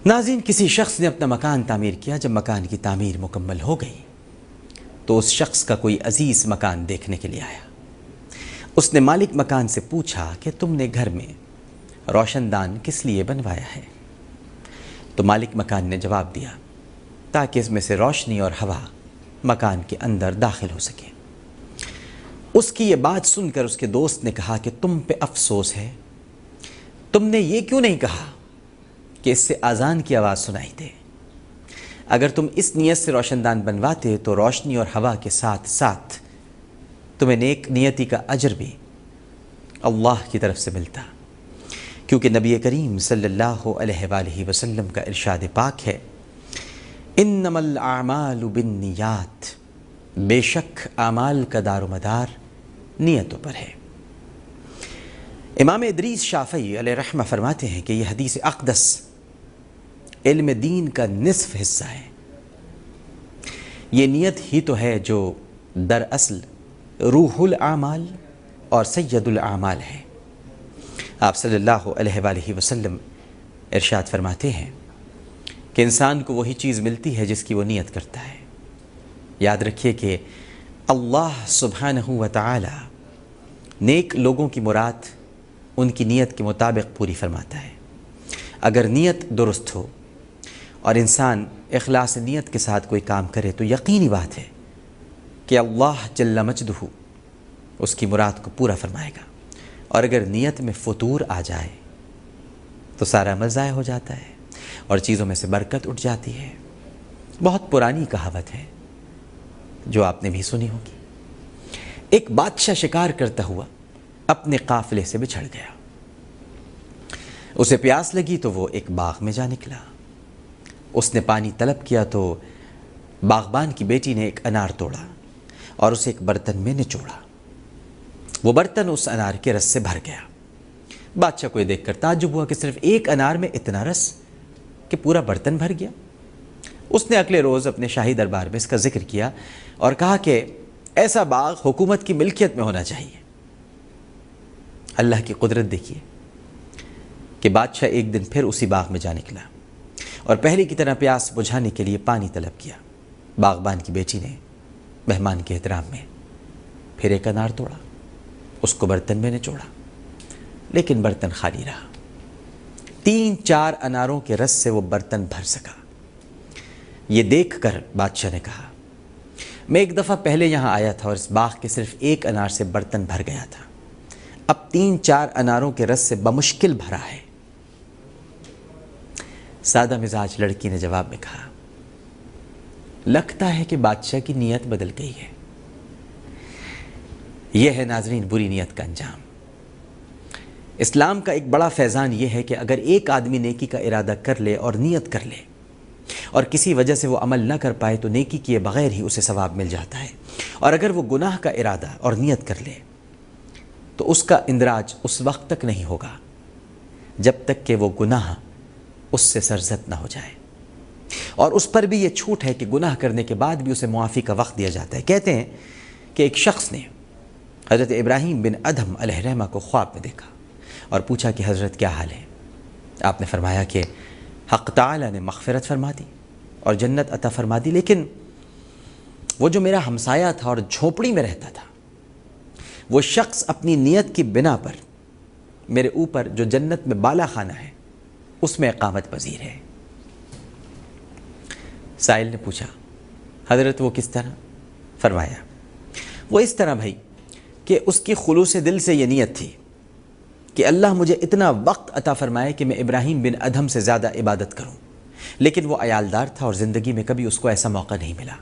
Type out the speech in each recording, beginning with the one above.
ناظرین، کسی شخص نے اپنا مکان تعمیر کیا۔ جب مکان کی تعمیر مکمل ہو گئی تو اس شخص کا کوئی عزیز مکان دیکھنے کے لیے آیا۔ اس نے مالک مکان سے پوچھا کہ تم نے گھر میں روشن دان کس لیے بنوایا ہے؟ تو مالک مکان نے جواب دیا، تاکہ اس میں سے روشنی اور ہوا مکان کے اندر داخل ہو سکے۔ اس کی یہ بات سن کر اس کے دوست نے کہا کہ تم پہ افسوس ہے، تم نے یہ کیوں نہیں کہا کہ اس سے اذان کی آواز سنائی دے؟ اگر تم اس نیت سے روشن دان بنواتے تو روشنی اور ہوا کے ساتھ ساتھ تمہیں نیک نیتی کا اجر بھی اللہ کی طرف سے ملتا، کیونکہ نبی کریم صلی اللہ علیہ وآلہ وسلم کا ارشاد پاک ہے، انما الاعمال بالنیات، بے شک اعمال کا دار و مدار نیتوں پر ہے۔ امام ادریس شافعی علیہ رحمہ فرماتے ہیں کہ یہ حدیث اقدس علم دین کا نصف حصہ ہے۔ یہ نیت ہی تو ہے جو دراصل روح الاعمال اور سید الاعمال ہے۔ آپ صلی اللہ علیہ وآلہ وسلم ارشاد فرماتے ہیں کہ انسان کو وہی چیز ملتی ہے جس کی وہ نیت کرتا ہے۔ یاد رکھیے کہ اللہ سبحانہ و تعالی نیک لوگوں کی مراد ان کی نیت کے مطابق پوری فرماتا ہے۔ اگر نیت درست ہو اور انسان اخلاص نیت کے ساتھ کوئی کام کرے تو یقینی بات ہے کہ اللہ جل مجدہ اس کی مراد کو پورا فرمائے گا، اور اگر نیت میں فتور آ جائے تو سارا عمل ضائع ہو جاتا ہے اور چیزوں میں سے برکت اٹھ جاتی ہے۔ بہت پرانی کہاوت ہے جو آپ نے بھی سنی ہوگی۔ ایک بادشاہ شکار کرتا ہوا اپنے قافلے سے بچھڑ گیا۔ اسے پیاس لگی تو وہ ایک باغ میں جا نکلا۔ اس نے پانی طلب کیا تو باغبان کی بیٹی نے ایک انار توڑا اور اسے ایک برتن میں نچوڑا۔ وہ برتن اس انار کے رس سے بھر گیا۔ بادشاہ کو یہ دیکھ کر تعجب ہوا کہ صرف ایک انار میں اتنا رس کہ پورا برتن بھر گیا۔ اس نے اگلے روز اپنے شاہی دربار میں اس کا ذکر کیا اور کہا کہ ایسا باغ حکومت کی ملکیت میں ہونا چاہیے۔ اللہ کی قدرت دیکھیے کہ بادشاہ ایک دن پھر اسی باغ میں جا نکلا اور پہلے کی طرح پیاس بجھانے کے لیے پانی طلب کیا۔ باغبان کی بیٹی نے مہمان کے احترام میں پھر ایک انار توڑا، اس کو برتن میں نچوڑا، لیکن برتن خالی رہا۔ 3-4 اناروں کے رس سے وہ برتن بھر سکا۔ یہ دیکھ کر بادشاہ نے کہا، میں ایک دفعہ پہلے یہاں آیا تھا اور اس باغ کے صرف ایک انار سے برتن بھر گیا تھا، اب 3-4 اناروں کے رس سے بمشکل بھرا ہے۔ سادہ مزاج لڑکی نے جواب میں کہا، لگتا ہے کہ بادشاہ کی نیت بدل گئی ہے۔ یہ ہے ناظرین بری نیت کا انجام۔ اسلام کا ایک بڑا فیضان یہ ہے کہ اگر ایک آدمی نیکی کا ارادہ کر لے اور نیت کر لے اور کسی وجہ سے وہ عمل نہ کر پائے تو نیکی کیے بغیر ہی اسے ثواب مل جاتا ہے، اور اگر وہ گناہ کا ارادہ اور نیت کر لے تو اس کا اندراج اس وقت تک نہیں ہوگا جب تک کہ وہ گناہ اس سے سرزد نہ ہو جائے، اور اس پر بھی یہ چھوٹ ہے کہ گناہ کرنے کے بعد بھی اسے معافی کا وقت دیا جاتا ہے۔ کہتے ہیں کہ ایک شخص نے حضرت ابراہیم بن ادھم علیہ رحمہ کو خواب میں دیکھا اور پوچھا کہ حضرت کیا حال ہے؟ آپ نے فرمایا کہ حق تعالی نے مغفرت فرما دی اور جنت عطا فرما دی، لیکن وہ جو میرا ہمسایہ تھا اور جھونپڑی میں رہتا تھا، وہ شخص اپنی نیت کی بنا پر میرے اوپر جو جنت میں بالا خانہ ہے اس میں اقامت پذیر ہے۔ سائل نے پوچھا، حضرت وہ کس طرح؟ فرمایا وہ اس طرح بھائی کہ اس کی خلوص دل سے یہ نیت تھی کہ اللہ مجھے اتنا وقت عطا فرمائے کہ میں ابراہیم بن ادھم سے زیادہ عبادت کروں، لیکن وہ عیالدار تھا اور زندگی میں کبھی اس کو ایسا موقع نہیں ملا۔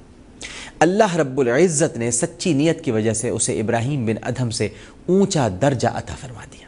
اللہ رب العزت نے سچی نیت کی وجہ سے اسے ابراہیم بن ادھم سے اونچا درجہ عطا فرما دیا۔